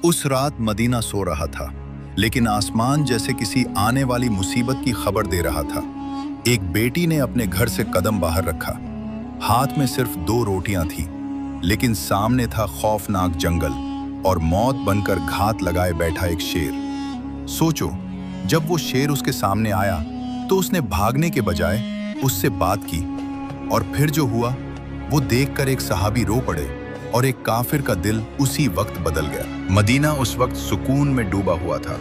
उस रात मदीना सो रहा था, लेकिन आसमान जैसे किसी आने वाली मुसीबत की खबर दे रहा था। एक बेटी ने अपने घर से कदम बाहर रखा। हाथ में सिर्फ 2 रोटियां थीं, लेकिन सामने था खौफनाक जंगल और मौत बनकर घात लगाए बैठा एक शेर। सोचो, जब वो शेर उसके सामने आया तो उसने भागने के बजाय उससे बात की, और फिर जो हुआ वो देखकर एक सहाबी रो पड़े और एक काफिर का दिल उसी वक्त बदल गया। मदीना उस वक्त सुकून में डूबा हुआ था।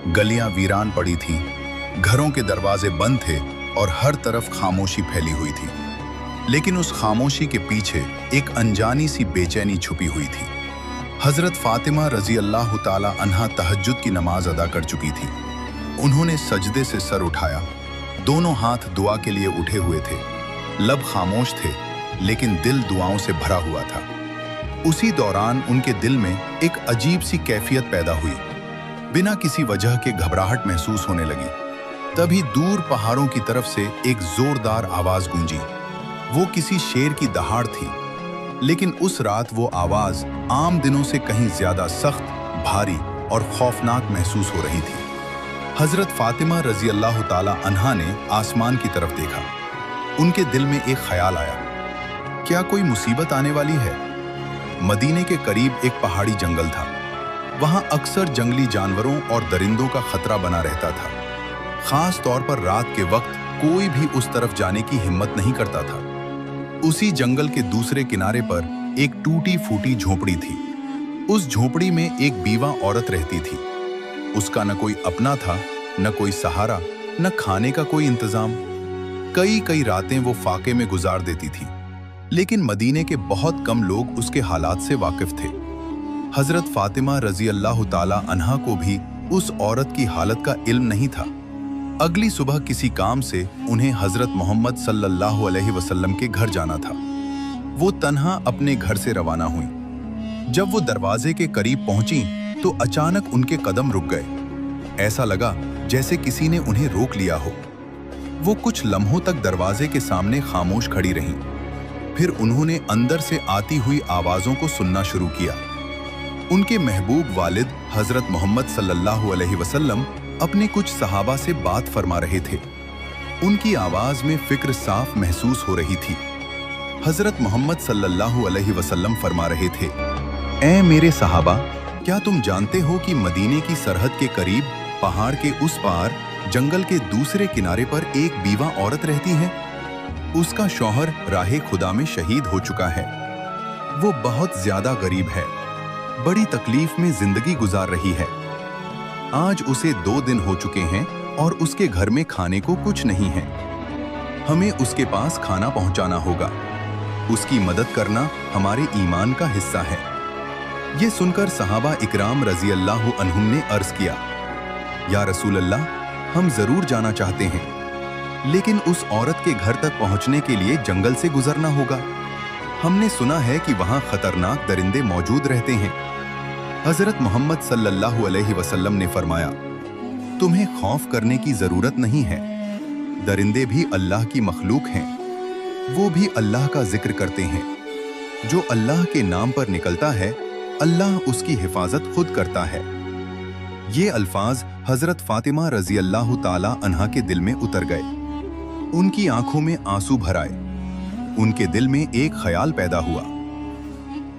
गलियां वीरान पड़ी थीं, घरों के दरवाजे बंद थे और हर तरफ खामोशी फैली हुई थी। लेकिन उस खामोशी के पीछे एक अनजानी सी बेचैनी छुपी हुई थी। हजरत फातिमा रजी अल्लाह ताला अन्हा तहज्जुद की नमाज अदा कर चुकी थी। उन्होंने सजदे से सर उठाया, दोनों हाथ दुआ के लिए उठे हुए थे। लब खामोश थे, लेकिन दिल दुआओं से भरा हुआ था। उसी दौरान उनके दिल में एक अजीब सी कैफियत पैदा हुई। बिना किसी वजह के घबराहट महसूस होने लगी। तभी दूर पहाड़ों की तरफ से एक जोरदार आवाज गूंजी। वो किसी शेर की दहाड़ थी, लेकिन उस रात वो आवाज आम दिनों से कहीं ज्यादा सख्त, भारी और खौफनाक महसूस हो रही थी। हजरत फातिमा रजी अल्लाह ताला अन्हा ने आसमान की तरफ देखा। उनके दिल में एक ख्याल आया, क्या कोई मुसीबत आने वाली है? मदीने के करीब एक पहाड़ी जंगल था। वहां अक्सर जंगली जानवरों और दरिंदों का खतरा बना रहता था। खास तौर पर रात के वक्त कोई भी उस तरफ जाने की हिम्मत नहीं करता था। उसी जंगल के दूसरे किनारे पर एक टूटी फूटी झोपड़ी थी। उस झोपड़ी में एक बीवा औरत रहती थी। उसका न कोई अपना था, न कोई सहारा, न खाने का कोई इंतजाम। कई रातें वो फाके में गुजार देती थी, लेकिन मदीने के बहुत कम लोग उसके हालात से वाकिफ थे। हजरत फातिमा रजी अल्लाह ताला अन्हा को भी उस औरत की हालत का इल्म नहीं था। अगली सुबह किसी काम से उन्हें हजरत मोहम्मद सल्लल्लाहु अलैहि वसल्लम के घर जाना था। वो तन्हा अपने घर से रवाना हुई। जब वो दरवाजे के करीब पहुंची तो अचानक उनके कदम रुक गए। ऐसा लगा जैसे किसी ने उन्हें रोक लिया हो। वो कुछ लम्हों तक दरवाजे के सामने खामोश खड़ी रहीं। फिर उन्होंने अंदर से आती हुई आवाजों को सुनना शुरू किया। उनके महबूब वालिद हजरत मोहम्मद सल्लल्लाहु अलैहि वसल्लम अपने कुछ सहाबा से बात फरमा रहे थे। उनकी आवाज में फिक्र साफ महसूस हो रही थी। हजरत मोहम्मद सल्लल्लाहु अलैहि वसल्लम फरमा रहे थे, ऐ मेरे सहाबा, क्या तुम जानते हो कि मदीने की सरहद के करीब पहाड़ के उस पार जंगल के दूसरे किनारे पर एक बीवा औरत रहती है? उसका शौहर राहे खुदा में शहीद हो चुका है। वो बहुत ज्यादा गरीब है, बड़ी तकलीफ में जिंदगी गुजार रही है। आज उसे 2 दिन हो चुके हैं और उसके घर में खाने को कुछ नहीं है। हमें उसके पास खाना पहुंचाना होगा। उसकी मदद करना हमारे ईमान का हिस्सा है। ये सुनकर सहाबा इकराम रजी अल्लाह अन्हुम ने अर्ज किया, या रसूल अल्लाह, हम जरूर जाना चाहते हैं, लेकिन उस औरत के घर तक पहुंचने के लिए जंगल से गुजरना होगा। हमने सुना है कि वहां खतरनाक दरिंदे मौजूद रहते हैं। हजरत मोहम्मद सल्लल्लाहु अलैहि वसल्लम ने फरमाया, तुम्हें खौफ करने की जरूरत नहीं है। दरिंदे भी अल्लाह की मखलूक हैं। वो भी अल्लाह का जिक्र करते हैं। जो अल्लाह के नाम पर निकलता है, अल्लाह उसकी हिफाजत खुद करता है। ये अल्फाज हजरत फातिमा रजी अल्लाह ताला अन्हा के दिल में उतर गए। उनकी आंखों में आंसू भर आए। उनके दिल में एक ख्याल पैदा हुआ,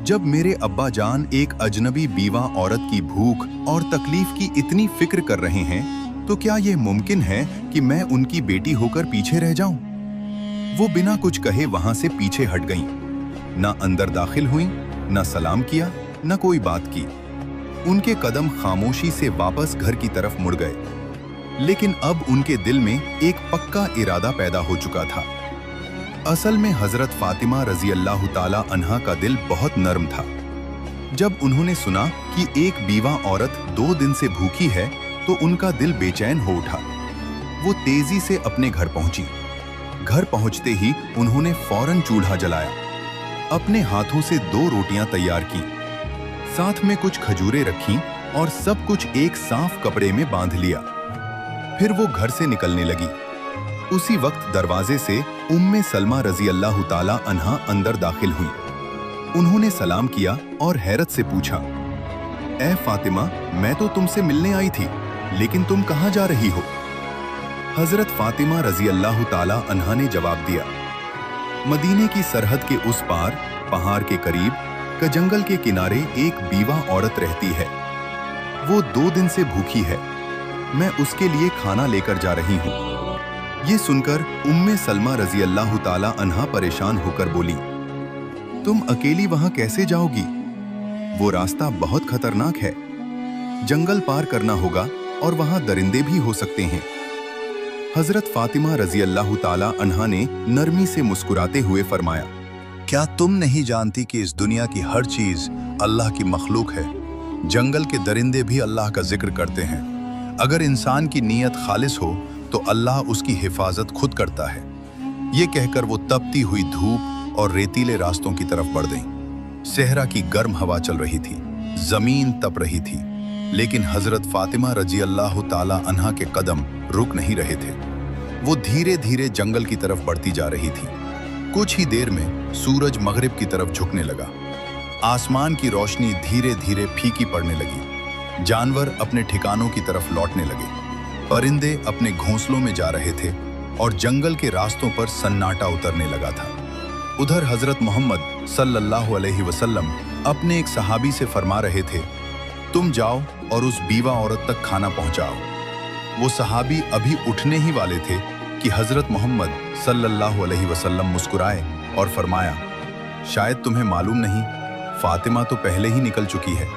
जब मेरे अब्बा जान एक अजनबी बीवा औरत की भूख और तकलीफ की इतनी फिक्र कर रहे हैं, तो क्या यह मुमकिन है कि मैं उनकी बेटी होकर पीछे रह जाऊं? वो बिना कुछ कहे वहां से पीछे हट गईं। ना अंदर दाखिल हुईं, ना सलाम किया, ना कोई बात की। उनके कदम खामोशी से वापस घर की तरफ मुड़ गए। लेकिन अब उनके दिल में एक पक्का इरादा पैदा हो चुका था। असल में हजरत फातिमा रजी अल्लाह ताला अन्हा का दिल बहुत नर्म था। जब उन्होंने सुना कि एक बीवा औरत 2 दिन से भूखी है, तो उनका दिल बेचैन हो उठा। वो तेजी से अपने घर पहुंची। घर पहुंचते ही उन्होंने फौरन चूल्हा जलाया। अपने हाथों से 2 रोटियां तैयार की, साथ में कुछ खजूरें रखीं और सब कुछ एक साफ कपड़े में बांध लिया। फिर वो घर से निकलने लगी। उसी वक्त दरवाजे से उम्मे सलमा रजी अल्लाह ताला अन्हा अंदर दाखिल हुई। उन्होंने सलाम किया और हैरत से पूछा, ए फातिमा, मैं तो तुमसे मिलने आई थी, लेकिन तुम कहाँ जा रही हो? हजरत फातिमा रजी अल्लाह ताला अन्हा ने जवाब दिया, मदीने की सरहद के उस पार पहाड़ के करीब का जंगल के किनारे एक बीवा औरत रहती है। वो 2 दिन से भूखी है। मैं उसके लिए खाना लेकर जा रही हूँ। ये सुनकर उम्मे सलमा रजी अल्लाह ताला अन्हा परेशान होकर बोली, तुम अकेली वहां कैसे जाओगी? वो रास्ता बहुत खतरनाक है। जंगल पार करना होगा और वहां दरिंदे भी हो सकते हैं। हजरत फातिमा रजी अल्लाह ताला अन्हा ने नरमी से मुस्कुराते हुए फरमाया, क्या तुम नहीं जानती कि इस दुनिया की हर चीज अल्लाह की मखलूक है? जंगल के दरिंदे भी अल्लाह का जिक्र करते हैं। अगर इंसान की नीयत खालिस हो तो अल्लाह उसकी हिफाजत खुद करता है। ये कहकर वो तपती हुई धूप और रेतीले रास्तों की तरफ बढ़ गईं। सहरा की गर्म हवा चल रही थी, जमीन तप रही थी, लेकिन हजरत फातिमा रजी अल्लाह ताला अन्हा के कदम रुक नहीं रहे थे। वो धीरे धीरे जंगल की तरफ बढ़ती जा रही थी। कुछ ही देर में सूरज मगरिब की तरफ झुकने लगा। आसमान की रोशनी धीरे धीरे फीकी पड़ने लगी। जानवर अपने ठिकानों की तरफ लौटने लगे। परिंदे अपने घोंसलों में जा रहे थे और जंगल के रास्तों पर सन्नाटा उतरने लगा था। उधर हजरत मोहम्मद सल्लल्लाहु अलैहि वसल्लम अपने एक सहाबी से फरमा रहे थे, तुम जाओ और उस बीवा औरत तक खाना पहुंचाओ। वो सहाबी अभी उठने ही वाले थे कि हजरत मोहम्मद सल्लल्लाहु अलैहि वसल्लम मुस्कुराए और फरमाया, शायद तुम्हें मालूम नहीं, फातिमा तो पहले ही निकल चुकी है।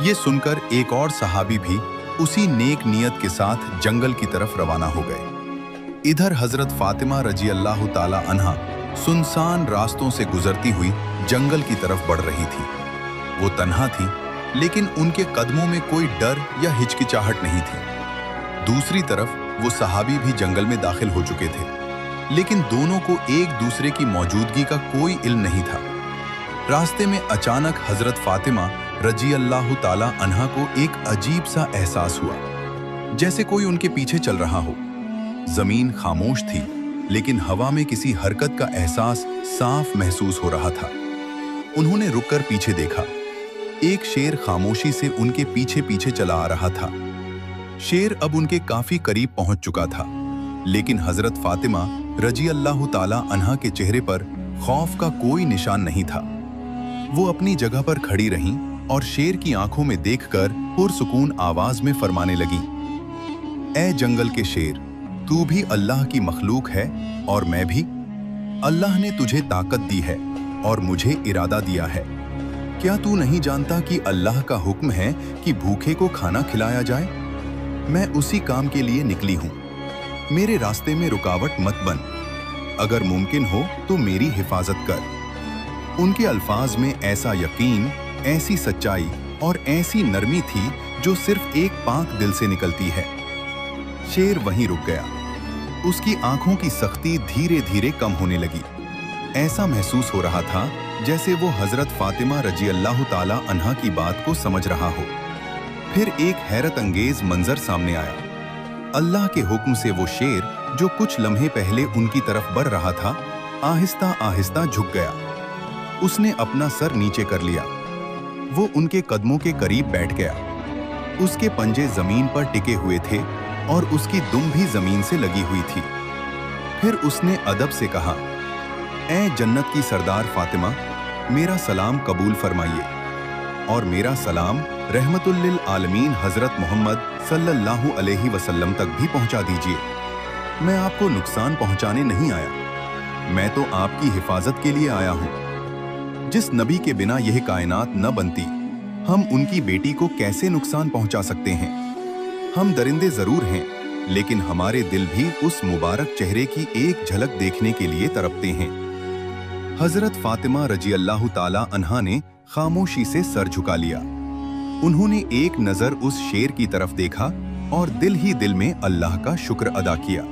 ये सुनकर एक और सहाबी भी उसी नेक नियत के साथ जंगल की तरफ रवाना हो गए। इधर हजरत फातिमा रजी अल्लाह ताला अन्हा सुनसान रास्तों से गुजरती हुई जंगल की तरफ बढ़ रही थी। वो तन्हा थी, लेकिन उनके कदमों में कोई डर या हिचकिचाहट नहीं थी। दूसरी तरफ वो सहाबी भी जंगल में दाखिल हो चुके थे, लेकिन दोनों को एक दूसरे की मौजूदगी का कोई इल्म नहीं था। रास्ते में अचानक हजरत फातिमा रजी अल्लाह ताला अन्हा को एक अजीब सा एहसास हुआ, जैसे कोई उनके पीछे चल रहा हो। जमीन खामोश थी, लेकिन हवा में किसी हरकत का एहसास साफ महसूस हो रहा था। उन्होंने रुककर पीछे देखा। एक शेर खामोशी से उनके पीछे पीछे चला आ रहा था। शेर अब उनके काफी करीब पहुंच चुका था, लेकिन हजरत फातिमा रजी अल्लाह ताला अन्हा के चेहरे पर खौफ का कोई निशान नहीं था। वो अपनी जगह पर खड़ी रहीं और शेर की आंखों में देखकर पुरसुकून आवाज में फरमाने लगी, ए जंगल के शेर, तू भी अल्लाह की मखलूक है और मैं भी। अल्लाह ने तुझे ताकत दी है और मुझे इरादा दिया है। क्या तू नहीं जानता कि अल्लाह का हुक्म है कि भूखे को खाना खिलाया जाए? मैं उसी काम के लिए निकली हूँ। मेरे रास्ते में रुकावट मत बन। अगर मुमकिन हो तो मेरी हिफाजत कर। उनके अल्फाज में ऐसा यकीन, ऐसी सच्चाई और ऐसी नरमी थी जो सिर्फ एक पाक दिल से निकलती है। शेर वहीं रुक गया। उसकी आंखों की सख्ती धीरे धीरे कम होने लगी। ऐसा महसूस हो रहा था जैसे वो हजरत फातिमा रजी अल्लाह ताला अन्हा की बात को समझ रहा हो। फिर एक हैरत अंगेज मंजर सामने आया। अल्लाह के हुक्म से वो शेर, जो कुछ लम्हे पहले उनकी तरफ बढ़ रहा था, आहिस्ता आहिस्ता झुक गया। उसने अपना सर नीचे कर लिया। वो उनके कदमों के करीब बैठ गया। उसके पंजे जमीन पर टिके हुए थे और उसकी दुम भी जमीन से लगी हुई थी। फिर उसने अदब से कहा, ए जन्नत की सरदार फातिमा, मेरा सलाम कबूल फरमाइए और मेरा सलाम रहमतुल लिल आलमीन हजरत मोहम्मद सल्लल्लाहु अलैहि वसल्लम तक भी पहुंचा दीजिए। मैं आपको नुकसान पहुंचाने नहीं आया, मैं तो आपकी हिफाजत के लिए आया हूं। जिस नबी के बिना यह कायनात न बनती, हम उनकी बेटी को कैसे नुकसान पहुंचा सकते हैं? हम दरिंदे जरूर हैं, लेकिन हमारे दिल भी उस मुबारक चेहरे की एक झलक देखने के लिए तड़पते हैं। हजरत फातिमा रजी अल्लाह ताला अन्हा ने खामोशी से सर झुका लिया। उन्होंने एक नजर उस शेर की तरफ देखा और दिल ही दिल में अल्लाह का शुक्र अदा किया।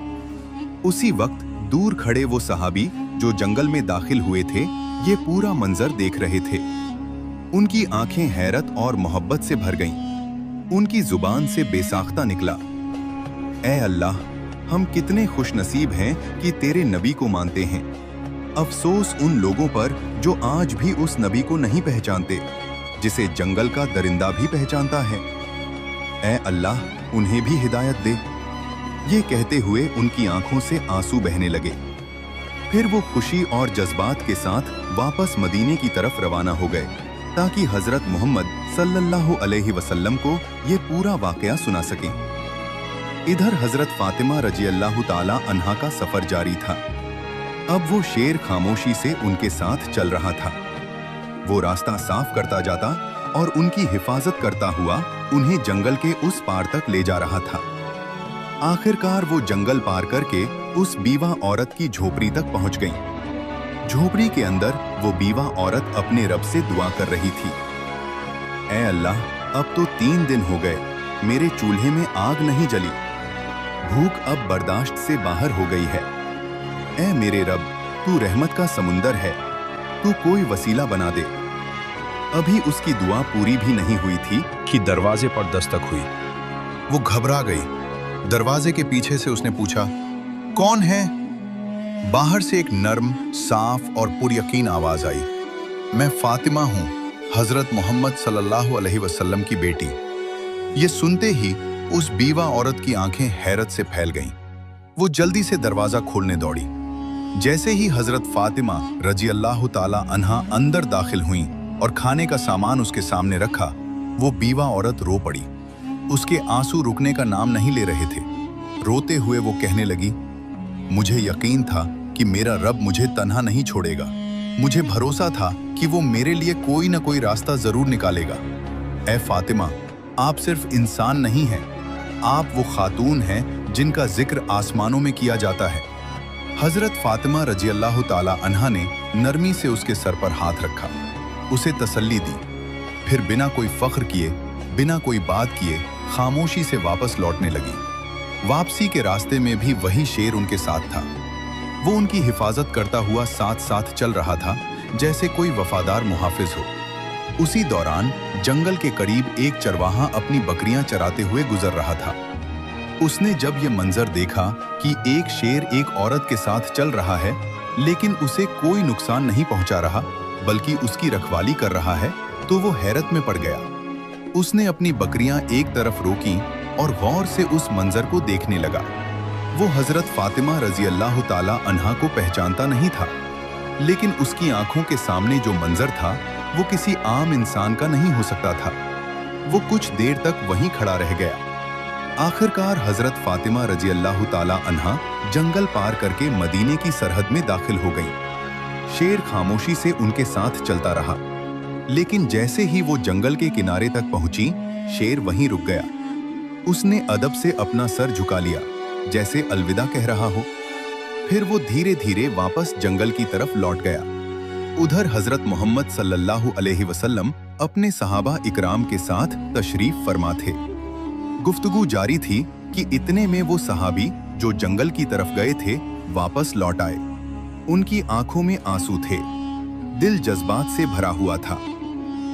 उसी वक्त दूर खड़े वो सहाबी जो जंगल में दाखिल हुए थे, ये पूरा मंजर देख रहे थे। उनकी आंखें हैरत और मोहब्बत से भर गईं। उनकी जुबान से बेसाख्ता निकला, ए अल्लाह, हम कितने खुशनसीब हैं कि तेरे नबी को मानते हैं। अफसोस उन लोगों पर जो आज भी उस नबी को नहीं पहचानते, जिसे जंगल का दरिंदा भी पहचानता है। ऐ अल्लाह, उन्हें भी हिदायत दे। ये कहते हुए उनकी आंखों से आंसू बहने लगे। फिर वो खुशी और जज्बात के साथ वापस मदीने की तरफ रवाना हो गए ताकि हजरत मोहम्मद सल्लल्लाहु अलैहि वसल्लम को ये पूरा वाकया सुना सकें। इधर हजरत फातिमा रजी अल्लाह ताला अन्हा का सफर जारी था। अब वो शेर खामोशी से उनके साथ चल रहा था। वो रास्ता साफ करता जाता और उनकी हिफाजत करता हुआ उन्हें जंगल के उस पार तक ले जा रहा था। आखिरकार वो जंगल पार करके उस बीवा औरत की झोपड़ी तक पहुंच गई। झोपड़ी के अंदर वो बीवा औरत अपने रब से दुआ कर रही थी। ऐ अल्लाह, अब तो 3 दिन हो गए, मेरे चूल्हे में आग नहीं जली। भूख अब बर्दाश्त से बाहर हो गई है। ऐ मेरे रब, तू रहमत का समुंदर है, तू कोई वसीला बना दे। अभी उसकी दुआ पूरी भी नहीं हुई थी कि दरवाजे पर दस्तक हुई। वो घबरा गई। दरवाजे के पीछे से उसने पूछा, कौन है? बाहर से एक नर्म, साफ और पुरयकीन आवाज आई, मैं फातिमा हूं, हजरत मोहम्मद सल्लल्लाहु अलैहि वसल्लम की बेटी। ये सुनते ही उस बीवा औरत की आंखें हैरत से फैल गईं। वो जल्दी से दरवाजा खोलने दौड़ी। जैसे ही हजरत फातिमा रजी अल्लाह ताला अन्हा अंदर दाखिल हुईं और खाने का सामान उसके सामने रखा, वो बीवा औरत रो पड़ी। उसके आंसू रुकने का नाम नहीं ले रहे थे। रोते हुए वो कहने लगी, मुझे यकीन था कि मेरा रब मुझे तन्हा नहीं छोड़ेगा। मुझे भरोसा था कि वो मेरे लिए कोई ना कोई रास्ता जरूर निकालेगा। ऐ फातिमा, आप सिर्फ इंसान नहीं हैं, आप वो खातून हैं जिनका जिक्र आसमानों में किया जाता है। हजरत फातिमा रजी अल्लाह ताला अन्हा ने नरमी से उसके सर पर हाथ रखा, उसे तसल्ली दी। फिर बिना कोई फख्र किए, बिना कोई बात किए खामोशी से वापस लौटने लगी। वापसी के रास्ते में भी वही शेर उनके साथ था। वो उनकी हिफाजत करता हुआ साथ साथ चल रहा था जैसे कोई वफादार मुहाफिज हो। उसी दौरान जंगल के करीब एक चरवाहा अपनी बकरियां चराते हुए गुजर रहा था। उसने जब ये मंजर देखा कि एक शेर एक औरत के साथ चल रहा है लेकिन उसे कोई नुकसान नहीं पहुंचा रहा बल्कि उसकी रखवाली कर रहा है, तो वो हैरत में पड़ गया। उसने अपनी बकरियां एक तरफ रोकीं और गौर से उस मंजर को देखने लगा। वो हजरत फातिमा रजी अल्लाह ताला अन्हा को पहचानता नहीं था, लेकिन उसकी आंखों के सामने जो मंजर था वो किसी आम इंसान का नहीं हो सकता था। वो कुछ देर तक वहीं खड़ा रह गया। आखिरकार हजरत फातिमा रजी अल्लाह ताला अन्हा जंगल पार करके मदीने की सरहद में दाखिल हो गई। शेर खामोशी से उनके साथ चलता रहा, लेकिन जैसे ही वो जंगल के किनारे तक पहुंची, शेर वहीं रुक गया। उसने अदब से अपना सर झुका लिया, जैसे अलविदा कह रहा हो। फिर वो धीरे धीरे वापस जंगल की तरफ लौट गया। उधर हजरत मोहम्मद सल्लल्लाहु अलैहि वसल्लम अपने सहाबा इकराम के साथ तशरीफ फरमा थे। गुफ्तगू जारी थी कि इतने में वो सहाबी जो जंगल की तरफ गए थे वापस लौट आए। उनकी आंखों में आंसू थे, दिल जज्बात से भरा हुआ था।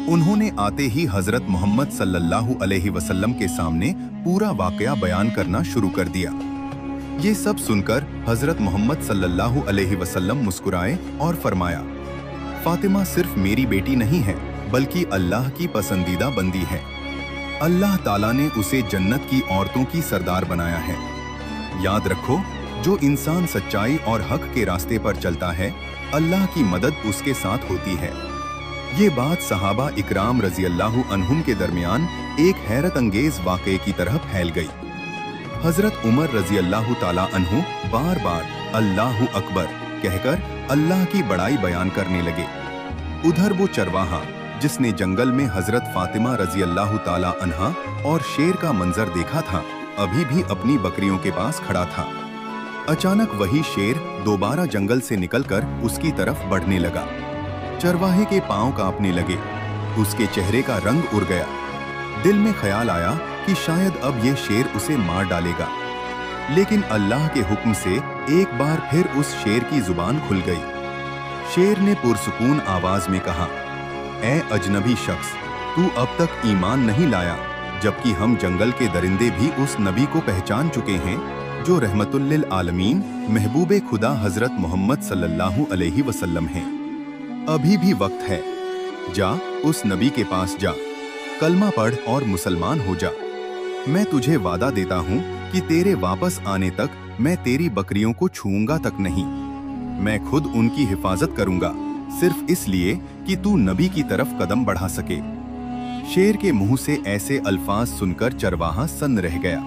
उन्होंने आते ही हजरत मोहम्मद सल्लल्लाहु अलैहि वसल्लम के सामने पूरा वाकया बयान करना शुरू कर दिया। ये सब सुनकर हजरत मोहम्मद सल्लल्लाहु अलैहि वसल्लम मुस्कुराए और फरमाया, फातिमा सिर्फ मेरी बेटी नहीं है बल्कि अल्लाह की पसंदीदा बंदी है। अल्लाह ताला ने उसे जन्नत की औरतों की सरदार बनाया है। याद रखो, जो इंसान सच्चाई और हक के रास्ते पर चलता है, अल्लाह की मदद उसके साथ होती है। ये बात सहाबा इकराम रजी अल्लाहु अन्हुम के दरमियान एक हैरत अंगेज वाक़े की तरह फैल गई। हजरत उमर रजी अल्लाहु ताला अन्हु बार बार अल्लाहु अकबर कहकर अल्लाह की बड़ाई बयान करने लगे। उधर वो चरवाहा जिसने जंगल में हजरत फातिमा रजी अल्लाहु ताला अन्हा और शेर का मंजर देखा था, अभी भी अपनी बकरियों के पास खड़ा था। अचानक वही शेर दोबारा जंगल से निकलकर उसकी तरफ बढ़ने लगा। चरवाहे के पांव कांपने लगे, उसके चेहरे का रंग उड़ गया। दिल में ख्याल आया कि शायद अब ये शेर उसे मार डालेगा, लेकिन अल्लाह के हुक्म से एक बार फिर उस शेर की जुबान खुल गई। शेर ने पुरसुकून आवाज में कहा, ऐ अजनबी शख्स, तू अब तक ईमान नहीं लाया, जबकि हम जंगल के दरिंदे भी उस नबी को पहचान चुके हैं जो रहमतुल लिल आलमीन महबूबे खुदा हजरत मोहम्मद सल्लल्लाहु अलैहि वसल्लम हैं। अभी भी वक्त है, जा, उस नबी के पास जा, कलमा पढ़ और मुसलमान हो जा। मैं तुझे वादा देता हूँ कि तेरे वापस आने तक मैं तेरी बकरियों को छूऊंगा तक नहीं। मैं खुद उनकी हिफाजत करूंगा, सिर्फ इसलिए कि तू नबी की तरफ कदम बढ़ा सके। शेर के मुंह से ऐसे अल्फाज सुनकर चरवाहा सन्न रह गया।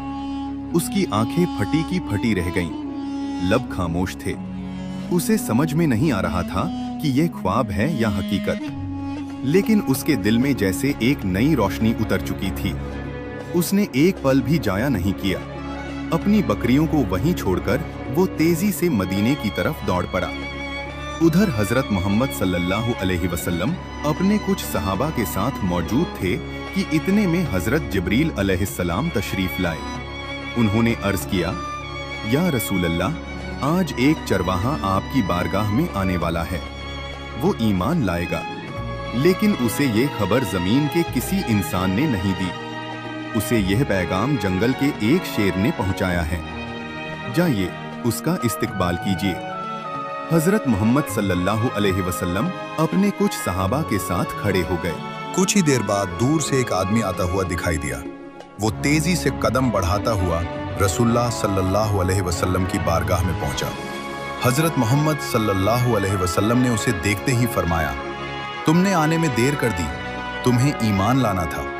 उसकी आंखें फटी की फटी रह गईं, लब खामोश थे। उसे समझ में नहीं आ रहा था कि यह ख्वाब है या हकीकत, लेकिन उसके दिल में जैसे एक नई रोशनी उतर चुकी थी। उसने एक पल भी जाया नहीं किया। अपनी बकरियों को वहीं छोड़कर वो तेजी से मदीने की तरफ दौड़ पड़ा। उधर हजरत मोहम्मद सल्लल्लाहु अलैहि वसल्लम अपने कुछ सहाबा के साथ मौजूद थे कि इतने में हजरत जिब्रील अलैहिस्सलाम तशरीफ लाए। उन्होंने अर्ज किया, या रसूल अल्लाह, आज एक चरवाहा आपकी बारगाह में आने वाला है। वो ईमान लाएगा, लेकिन उसे ये खबर जमीन के किसी इंसान ने नहीं दी। उसे यह पैगाम जंगल के एक शेर ने पहुंचाया है। जाइए, उसका इस्तकबाल कीजिए। हजरत मोहम्मद सल्लल्लाहु अलैहि वसल्लम अपने कुछ सहाबा के साथ खड़े हो गए। कुछ ही देर बाद दूर से एक आदमी आता हुआ दिखाई दिया। वो तेजी से कदम बढ़ाता हुआ रसूलुल्लाह सल्लल्लाहु अलैहि वसल्लम की बारगाह में पहुंचा। हजरत मोहम्मद सल्लल्लाहु अलैहि वसल्लम ने उसे देखते ही फरमाया, तुमने आने में देर कर दी, तुम्हें ईमान लाना था।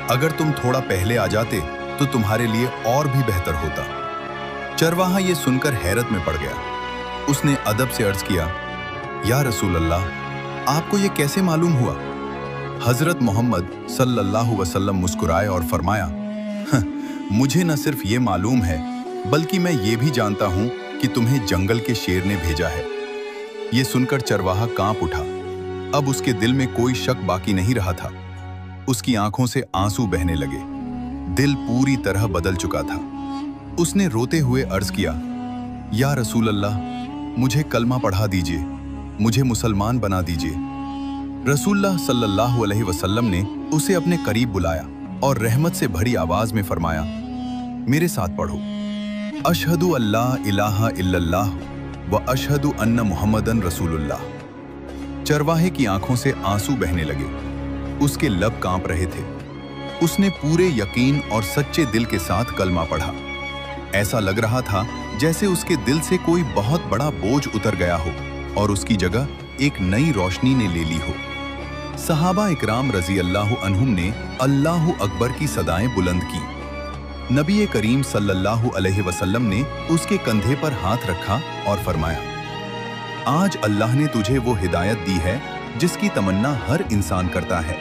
अगर तुम थोड़ा पहले आ जाते तो तुम्हारे लिए और भी बेहतर होता। चरवाहा ये सुनकर हैरत में पड़ गया। उसने अदब से अर्ज किया, या रसूल अल्लाह, आपको ये कैसे मालूम हुआ? हजरत मोहम्मद सल्लल्लाहु अलैहि वसल्लम मुस्कुराए और फरमाया, मुझे न सिर्फ ये मालूम है, बल्कि मैं ये भी जानता हूँ कि तुम्हें जंगल के शेर ने भेजा है। ये सुनकर चरवाहा कांप उठा। अब उसके दिल में कोई शक बाकी नहीं रहा था। उसकी आंखों से आंसू बहने लगे। दिल पूरी तरह बदल चुका था। उसने रोते हुए अर्ज किया, या रसूल अल्लाह, मुझे कलमा पढ़ा दीजिए, मुझे मुसलमान बना दीजिए। रसूलुल्लाह सल्लल्लाहु अलैहि वसल्लम ने उसे अपने करीब बुलाया और रहमत से भरी आवाज में फरमाया, मेरे साथ पढ़ो, अशहदु अल्ला इलाहा इल्लल्लाह व अशहदु अन्ना मुहम्मदन रसूलुल्लाह। चरवाहे की आंखों से आंसू बहने लगे। उसके लब कांप रहे थे। उसने पूरे यकीन और सच्चे दिल के साथ कलमा पढ़ा। ऐसा लग रहा था जैसे उसके दिल से कोई बहुत बड़ा बोझ उतर गया हो और उसकी जगह एक नई रोशनी ने ले ली हो। सहाबा इकराम रजी अल्लाह अन्हुम ने अल्लाहु अकबर की सदाएं बुलंद की। नबी करीम सल्लल्लाहु अलैहि वसल्लम ने उसके कंधे पर हाथ रखा और फरमाया, आज अल्लाह ने तुझे वो हिदायत दी है जिसकी तमन्ना हर इंसान करता है।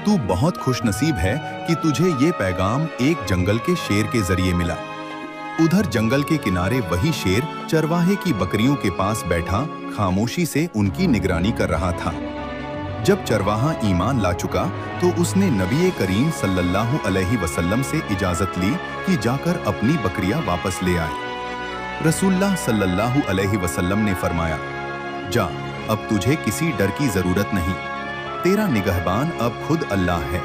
तू बहुत खुशनसीब है कि तुझे ये पैगाम एक जंगल के शेर के जरिए मिला। उधर जंगल के किनारे वही शेर चरवाहे की बकरियों के पास बैठा खामोशी से उनकी निगरानी कर रहा था। जब चरवाहा ईमान ला चुका तो उसने नबी करीम सल्लल्लाहु अलैहि वसल्लम से इजाजत ली कि जाकर अपनी बकरियां वापस ले आए। रसूलुल्लाह सल्लल्लाहु अलैहि वसल्लम ने फरमाया, जा, अब तुझे किसी डर की जरूरत नहीं, तेरा निगहबान अब खुद अल्लाह है।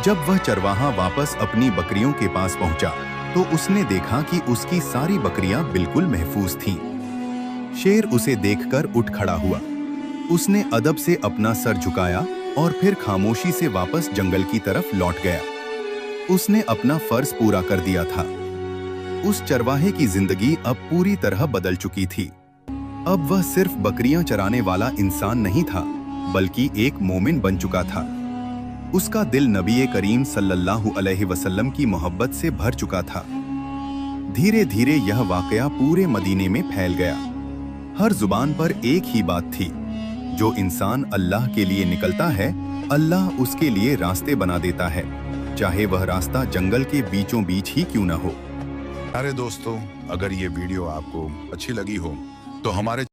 जब वह चरवाहा वापस अपनी बकरियों के पास पहुंचा तो उसने देखा कि उसकी सारी बकरियां बिल्कुल महफूज थीं। शेर उसे देखकर उठ खड़ा हुआ। उसने अदब से अपना सर झुकाया और फिर खामोशी से वापस जंगल की तरफ लौट गया। उसने अपना फर्ज पूरा कर दिया था। उस चरवाहे की जिंदगी अब पूरी तरह बदल चुकी थी। अब वह सिर्फ बकरियां चराने वाला इंसान नहीं था, बल्कि एक मोमिन बन चुका था। उसका दिल नबी करीम सल्लल्लाहु अलैहि वसल्लम की मोहब्बत से भर चुका था। धीरे धीरे यह वाकया पूरे मदीने में फैल गया। हर जुबान पर एक ही बात थी, जो इंसान अल्लाह के लिए निकलता है, अल्लाह उसके लिए रास्ते बना देता है, चाहे वह रास्ता जंगल के बीचों बीच ही क्यों न हो। अरे दोस्तों, अगर ये वीडियो आपको अच्छी लगी हो तो हमारे